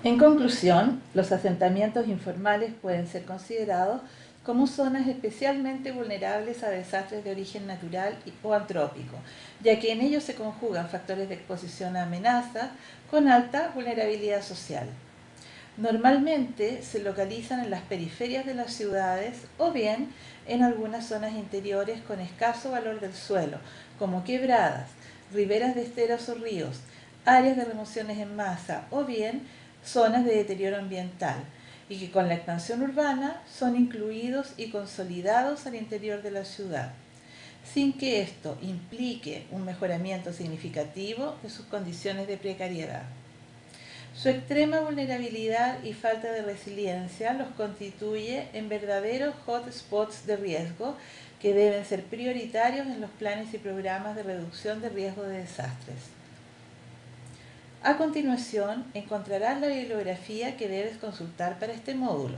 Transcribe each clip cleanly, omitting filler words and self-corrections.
En conclusión, los asentamientos informales pueden ser considerados como zonas especialmente vulnerables a desastres de origen natural o antrópico, ya que en ellos se conjugan factores de exposición a amenazas con alta vulnerabilidad social. Normalmente se localizan en las periferias de las ciudades o bien en algunas zonas interiores con escaso valor del suelo, como quebradas, riberas de esteros o ríos, áreas de remociones en masa o bien zonas de deterioro ambiental, y que con la expansión urbana son incluidos y consolidados al interior de la ciudad, sin que esto implique un mejoramiento significativo de sus condiciones de precariedad. Su extrema vulnerabilidad y falta de resiliencia los constituye en verdaderos hotspots de riesgo que deben ser prioritarios en los planes y programas de reducción de riesgo de desastres. A continuación, encontrarás la bibliografía que debes consultar para este módulo.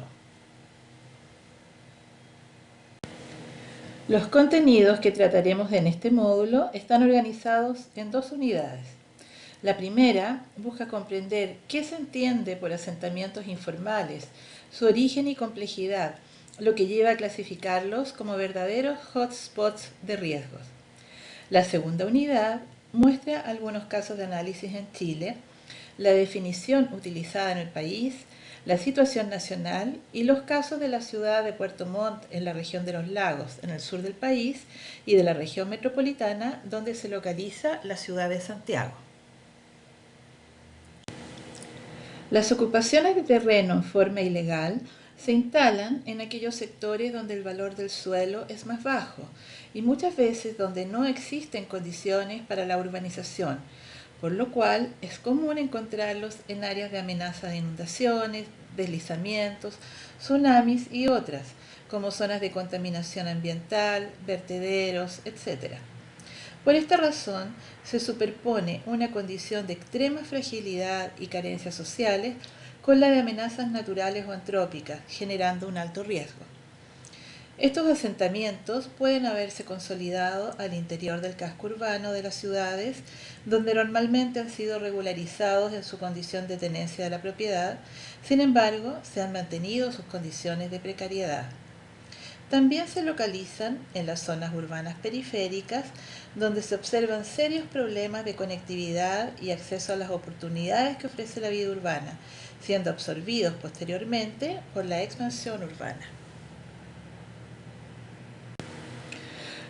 Los contenidos que trataremos en este módulo están organizados en dos unidades. La primera busca comprender qué se entiende por asentamientos informales, su origen y complejidad, lo que lleva a clasificarlos como verdaderos hotspots de riesgos. La segunda unidad muestra algunos casos de análisis en Chile, la definición utilizada en el país, la situación nacional y los casos de la ciudad de Puerto Montt en la región de los lagos, en el sur del país, y de la región metropolitana, donde se localiza la ciudad de Santiago. Las ocupaciones de terreno en forma ilegal se instalan en aquellos sectores donde el valor del suelo es más bajo y muchas veces donde no existen condiciones para la urbanización, por lo cual es común encontrarlos en áreas de amenaza de inundaciones, deslizamientos, tsunamis y otras, como zonas de contaminación ambiental, vertederos, etc. Por esta razón, se superpone una condición de extrema fragilidad y carencias sociales con la de amenazas naturales o antrópicas, generando un alto riesgo. Estos asentamientos pueden haberse consolidado al interior del casco urbano de las ciudades, donde normalmente han sido regularizados en su condición de tenencia de la propiedad, sin embargo, se han mantenido sus condiciones de precariedad. También se localizan en las zonas urbanas periféricas, donde se observan serios problemas de conectividad y acceso a las oportunidades que ofrece la vida urbana, siendo absorbidos posteriormente por la expansión urbana.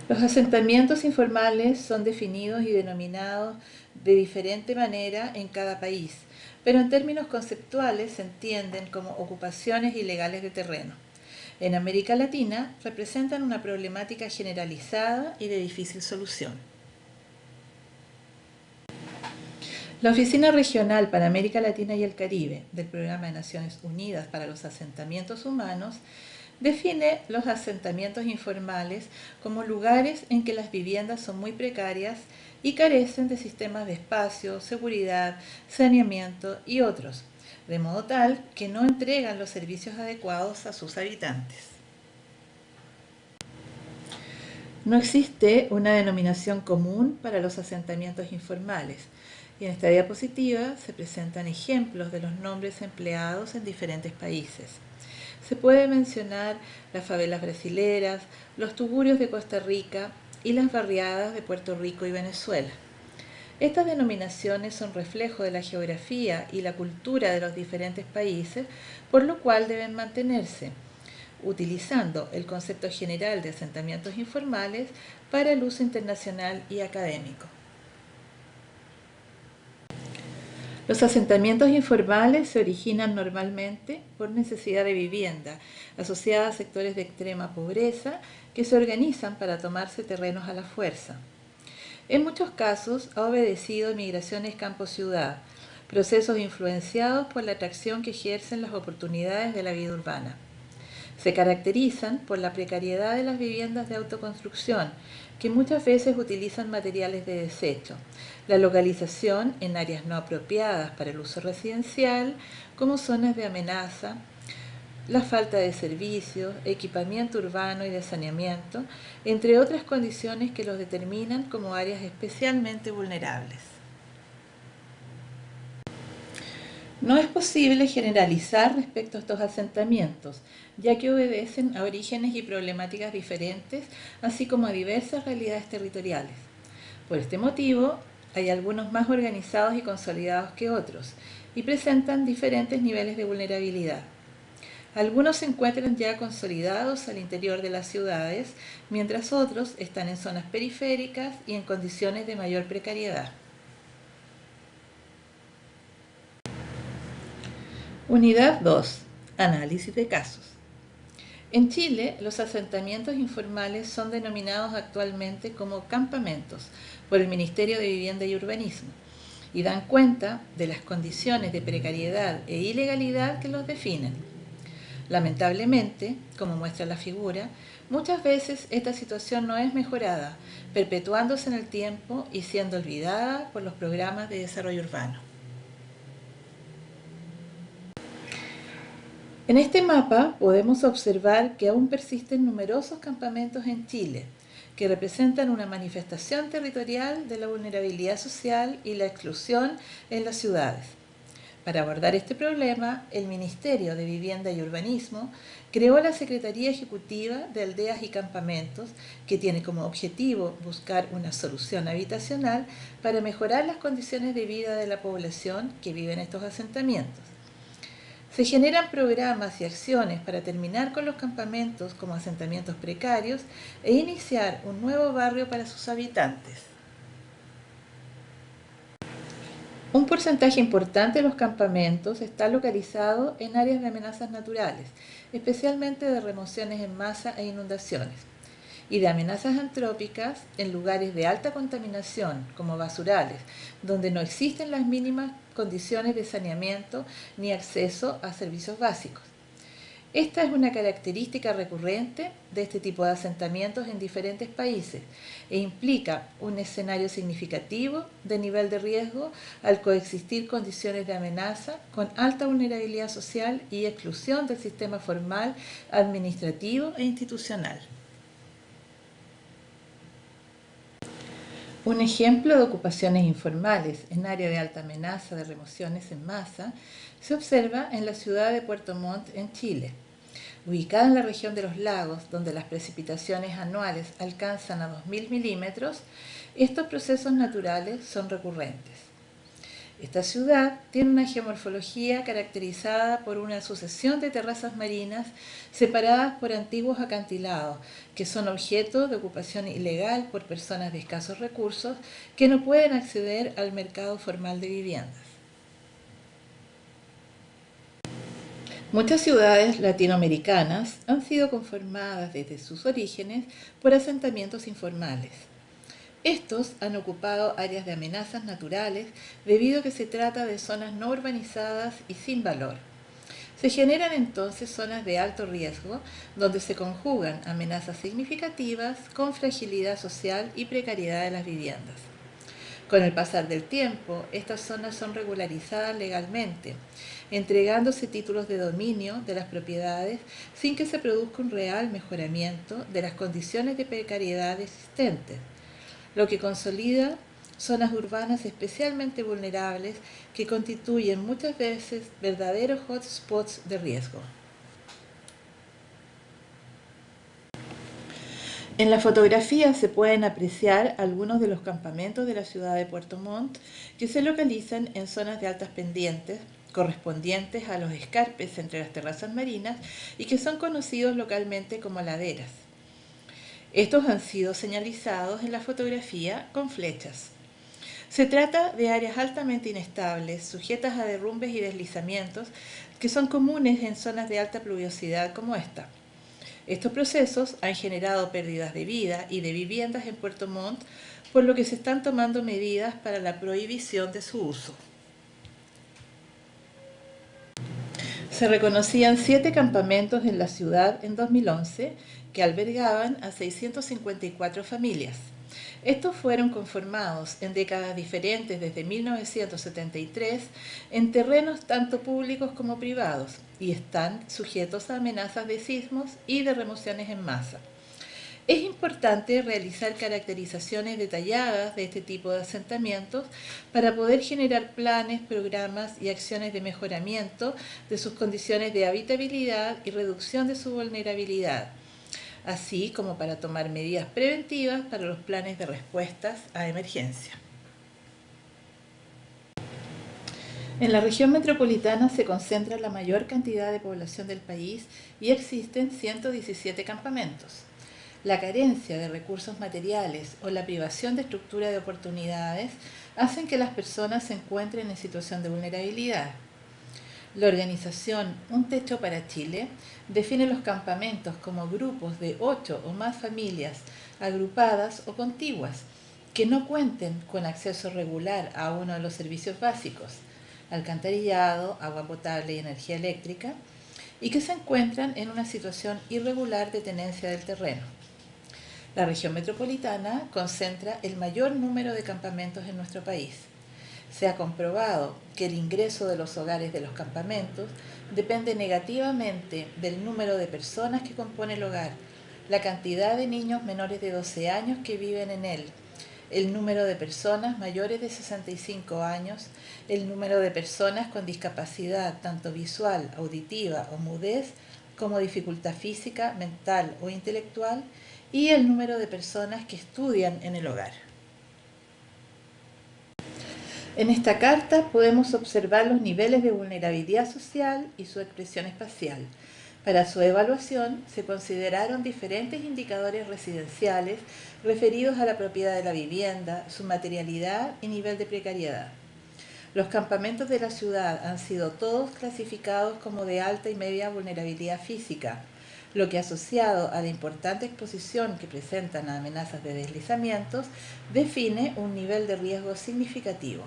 Los asentamientos informales son definidos y denominados de diferente manera en cada país, pero en términos conceptuales se entienden como ocupaciones ilegales de terreno. En América Latina representan una problemática generalizada y de difícil solución. La Oficina Regional para América Latina y el Caribe del Programa de Naciones Unidas para los Asentamientos Humanos define los asentamientos informales como lugares en que las viviendas son muy precarias y carecen de sistemas de espacio, seguridad, saneamiento y otros, de modo tal que no entregan los servicios adecuados a sus habitantes. No existe una denominación común para los asentamientos informales, y en esta diapositiva se presentan ejemplos de los nombres empleados en diferentes países. Se puede mencionar las favelas brasileras, los tugurios de Costa Rica y las barriadas de Puerto Rico y Venezuela. Estas denominaciones son reflejo de la geografía y la cultura de los diferentes países, por lo cual deben mantenerse, utilizando el concepto general de asentamientos informales para el uso internacional y académico. Los asentamientos informales se originan normalmente por necesidad de vivienda, asociada a sectores de extrema pobreza que se organizan para tomarse terrenos a la fuerza. En muchos casos ha obedecido a migraciones campo-ciudad, procesos influenciados por la atracción que ejercen las oportunidades de la vida urbana. Se caracterizan por la precariedad de las viviendas de autoconstrucción, que muchas veces utilizan materiales de desecho, la localización en áreas no apropiadas para el uso residencial, como zonas de amenaza, la falta de servicios, equipamiento urbano y de saneamiento, entre otras condiciones que los determinan como áreas especialmente vulnerables. No es posible generalizar respecto a estos asentamientos, ya que obedecen a orígenes y problemáticas diferentes, así como a diversas realidades territoriales. Por este motivo, hay algunos más organizados y consolidados que otros, y presentan diferentes niveles de vulnerabilidad. Algunos se encuentran ya consolidados al interior de las ciudades, mientras otros están en zonas periféricas y en condiciones de mayor precariedad. Unidad 2. Análisis de casos. En Chile, los asentamientos informales son denominados actualmente como campamentos por el Ministerio de Vivienda y Urbanismo y dan cuenta de las condiciones de precariedad e ilegalidad que los definen. Lamentablemente, como muestra la figura, muchas veces esta situación no es mejorada, perpetuándose en el tiempo y siendo olvidada por los programas de desarrollo urbano. En este mapa podemos observar que aún persisten numerosos campamentos en Chile, que representan una manifestación territorial de la vulnerabilidad social y la exclusión en las ciudades. Para abordar este problema, el Ministerio de Vivienda y Urbanismo creó la Secretaría Ejecutiva de Aldeas y Campamentos, que tiene como objetivo buscar una solución habitacional para mejorar las condiciones de vida de la población que vive en estos asentamientos. Se generan programas y acciones para terminar con los campamentos como asentamientos precarios e iniciar un nuevo barrio para sus habitantes. Un porcentaje importante de los campamentos está localizado en áreas de amenazas naturales, especialmente de remociones en masa e inundaciones, y de amenazas antrópicas en lugares de alta contaminación, como basurales, donde no existen las mínimas condiciones de saneamiento ni acceso a servicios básicos. Esta es una característica recurrente de este tipo de asentamientos en diferentes países e implica un escenario significativo de nivel de riesgo al coexistir condiciones de amenaza con alta vulnerabilidad social y exclusión del sistema formal, administrativo e institucional. Un ejemplo de ocupaciones informales en área de alta amenaza de remociones en masa se observa en la ciudad de Puerto Montt, en Chile. Ubicada en la región de los lagos, donde las precipitaciones anuales alcanzan a 2000 milímetros, estos procesos naturales son recurrentes. Esta ciudad tiene una geomorfología caracterizada por una sucesión de terrazas marinas separadas por antiguos acantilados, que son objeto de ocupación ilegal por personas de escasos recursos que no pueden acceder al mercado formal de viviendas. Muchas ciudades latinoamericanas han sido conformadas desde sus orígenes por asentamientos informales. Estos han ocupado áreas de amenazas naturales debido a que se trata de zonas no urbanizadas y sin valor. Se generan entonces zonas de alto riesgo donde se conjugan amenazas significativas con fragilidad social y precariedad de las viviendas. Con el pasar del tiempo, estas zonas son regularizadas legalmente, entregándose títulos de dominio de las propiedades sin que se produzca un real mejoramiento de las condiciones de precariedad existentes, lo que consolida zonas urbanas especialmente vulnerables que constituyen muchas veces verdaderos hotspots de riesgo. En la fotografía se pueden apreciar algunos de los campamentos de la ciudad de Puerto Montt que se localizan en zonas de altas pendientes correspondientes a los escarpes entre las terrazas marinas y que son conocidos localmente como laderas. Estos han sido señalizados en la fotografía con flechas. Se trata de áreas altamente inestables, sujetas a derrumbes y deslizamientos que son comunes en zonas de alta pluviosidad como esta. Estos procesos han generado pérdidas de vida y de viviendas en Puerto Montt, por lo que se están tomando medidas para la prohibición de su uso. Se reconocían 7 campamentos en la ciudad en 2011 que albergaban a 654 familias. Estos fueron conformados en décadas diferentes desde 1973 en terrenos tanto públicos como privados y están sujetos a amenazas de sismos y de remociones en masa. Es importante realizar caracterizaciones detalladas de este tipo de asentamientos para poder generar planes, programas y acciones de mejoramiento de sus condiciones de habitabilidad y reducción de su vulnerabilidad, así como para tomar medidas preventivas para los planes de respuestas a emergencia. En la región metropolitana se concentra la mayor cantidad de población del país y existen 117 campamentos. La carencia de recursos materiales o la privación de estructura de oportunidades hacen que las personas se encuentren en situación de vulnerabilidad. La organización Un Techo para Chile define los campamentos como grupos de 8 o más familias agrupadas o contiguas que no cuenten con acceso regular a uno de los servicios básicos, alcantarillado, agua potable y energía eléctrica, y que se encuentran en una situación irregular de tenencia del terreno. La región metropolitana concentra el mayor número de campamentos en nuestro país. Se ha comprobado que el ingreso de los hogares de los campamentos depende negativamente del número de personas que compone el hogar, la cantidad de niños menores de 12 años que viven en él, el número de personas mayores de 65 años, el número de personas con discapacidad tanto visual, auditiva o mudez, como dificultad física, mental o intelectual, y el número de personas que estudian en el hogar. En esta carta podemos observar los niveles de vulnerabilidad social y su expresión espacial. Para su evaluación se consideraron diferentes indicadores residenciales referidos a la propiedad de la vivienda, su materialidad y nivel de precariedad. Los campamentos de la ciudad han sido todos clasificados como de alta y media vulnerabilidad física, lo que asociado a la importante exposición que presentan a amenazas de deslizamientos, define un nivel de riesgo significativo.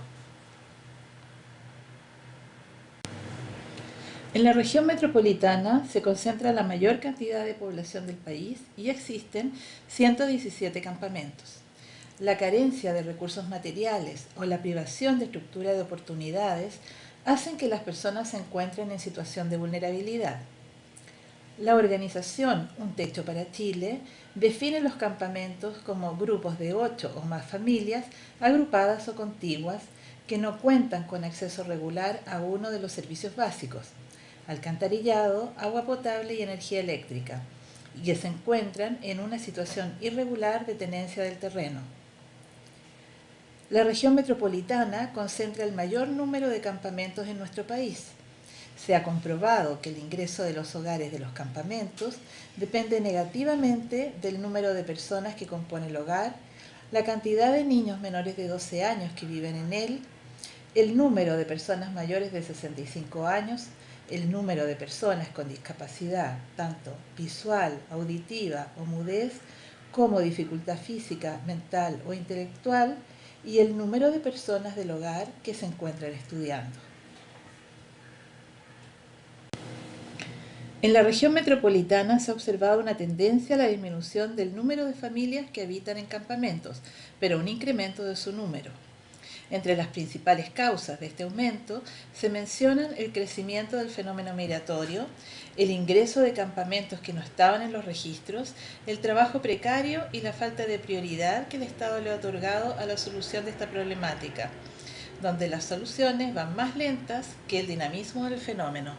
En la región metropolitana se concentra la mayor cantidad de población del país y existen 117 campamentos. La carencia de recursos materiales o la privación de estructura de oportunidades hacen que las personas se encuentren en situación de vulnerabilidad. La organización Un Techo para Chile define los campamentos como grupos de 8 o más familias agrupadas o contiguas que no cuentan con acceso regular a uno de los servicios básicos, alcantarillado, agua potable y energía eléctrica, y que se encuentran en una situación irregular de tenencia del terreno. La región metropolitana concentra el mayor número de campamentos en nuestro país. Se ha comprobado que el ingreso de los hogares de los campamentos depende negativamente del número de personas que compone el hogar, la cantidad de niños menores de 12 años que viven en él, el número de personas mayores de 65 años, el número de personas con discapacidad, tanto visual, auditiva o mudez, como dificultad física, mental o intelectual, y el número de personas del hogar que se encuentran estudiando. En la región metropolitana se ha observado una tendencia a la disminución del número de familias que habitan en campamentos, pero un incremento de su número. Entre las principales causas de este aumento se mencionan el crecimiento del fenómeno migratorio, el ingreso de campamentos que no estaban en los registros, el trabajo precario y la falta de prioridad que el Estado le ha otorgado a la solución de esta problemática, donde las soluciones van más lentas que el dinamismo del fenómeno.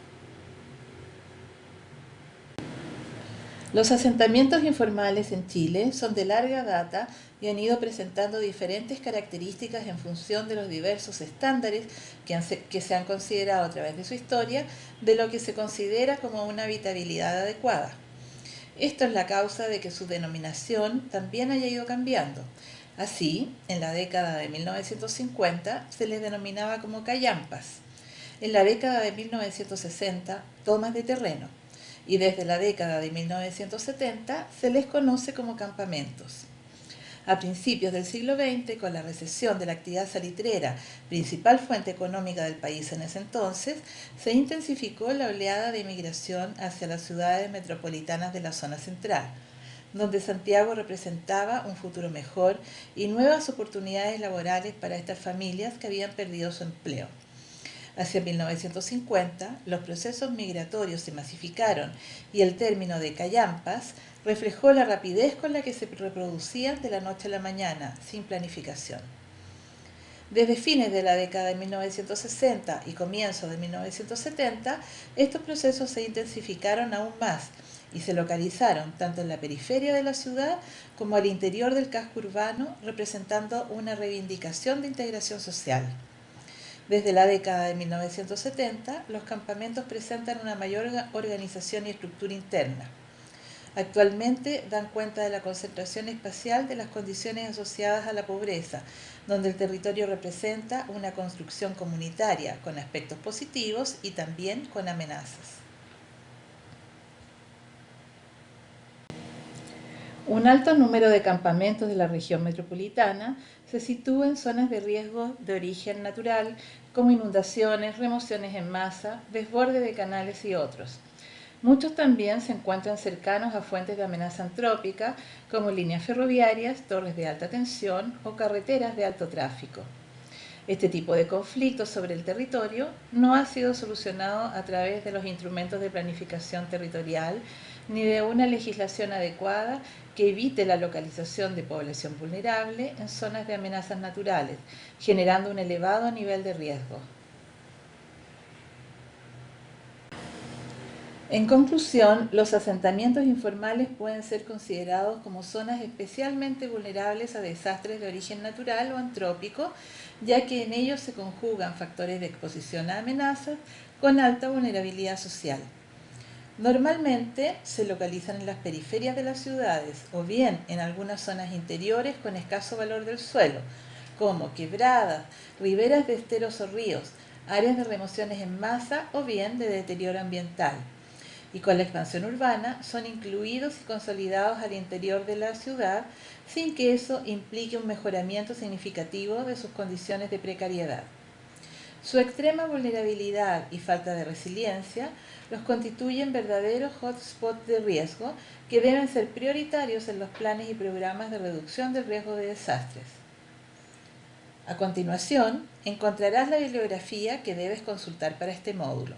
Los asentamientos informales en Chile son de larga data y han ido presentando diferentes características en función de los diversos estándares que se han considerado a través de su historia de lo que se considera como una habitabilidad adecuada. Esto es la causa de que su denominación también haya ido cambiando. Así, en la década de 1950 se les denominaba como callampas. En la década de 1960, tomas de terreno. Y desde la década de 1970 se les conoce como campamentos. A principios del siglo XX, con la recesión de la actividad salitrera, principal fuente económica del país en ese entonces, se intensificó la oleada de inmigración hacia las ciudades metropolitanas de la zona central, donde Santiago representaba un futuro mejor y nuevas oportunidades laborales para estas familias que habían perdido su empleo. Hacia 1950, los procesos migratorios se masificaron y el término de callampas reflejó la rapidez con la que se reproducían de la noche a la mañana, sin planificación. Desde fines de la década de 1960 y comienzos de 1970, estos procesos se intensificaron aún más y se localizaron tanto en la periferia de la ciudad como al interior del casco urbano, representando una reivindicación de integración social. Desde la década de 1970, los campamentos presentan una mayor organización y estructura interna. Actualmente dan cuenta de la concentración espacial de las condiciones asociadas a la pobreza, donde el territorio representa una construcción comunitaria con aspectos positivos y también con amenazas. Un alto número de campamentos de la región metropolitana se sitúa en zonas de riesgo de origen natural, como inundaciones, remociones en masa, desborde de canales y otros. Muchos también se encuentran cercanos a fuentes de amenaza antrópica, como líneas ferroviarias, torres de alta tensión o carreteras de alto tráfico. Este tipo de conflictos sobre el territorio no ha sido solucionado a través de los instrumentos de planificación territorial ni de una legislación adecuada que evite la localización de población vulnerable en zonas de amenazas naturales, generando un elevado nivel de riesgo. En conclusión, los asentamientos informales pueden ser considerados como zonas especialmente vulnerables a desastres de origen natural o antrópico, ya que en ellos se conjugan factores de exposición a amenazas con alta vulnerabilidad social. Normalmente se localizan en las periferias de las ciudades o bien en algunas zonas interiores con escaso valor del suelo, como quebradas, riberas de esteros o ríos, áreas de remociones en masa o bien de deterioro ambiental. Y con la expansión urbana son incluidos y consolidados al interior de la ciudad sin que eso implique un mejoramiento significativo de sus condiciones de precariedad. Su extrema vulnerabilidad y falta de resiliencia los constituyen verdaderos hotspots de riesgo que deben ser prioritarios en los planes y programas de reducción del riesgo de desastres. A continuación, encontrarás la bibliografía que debes consultar para este módulo.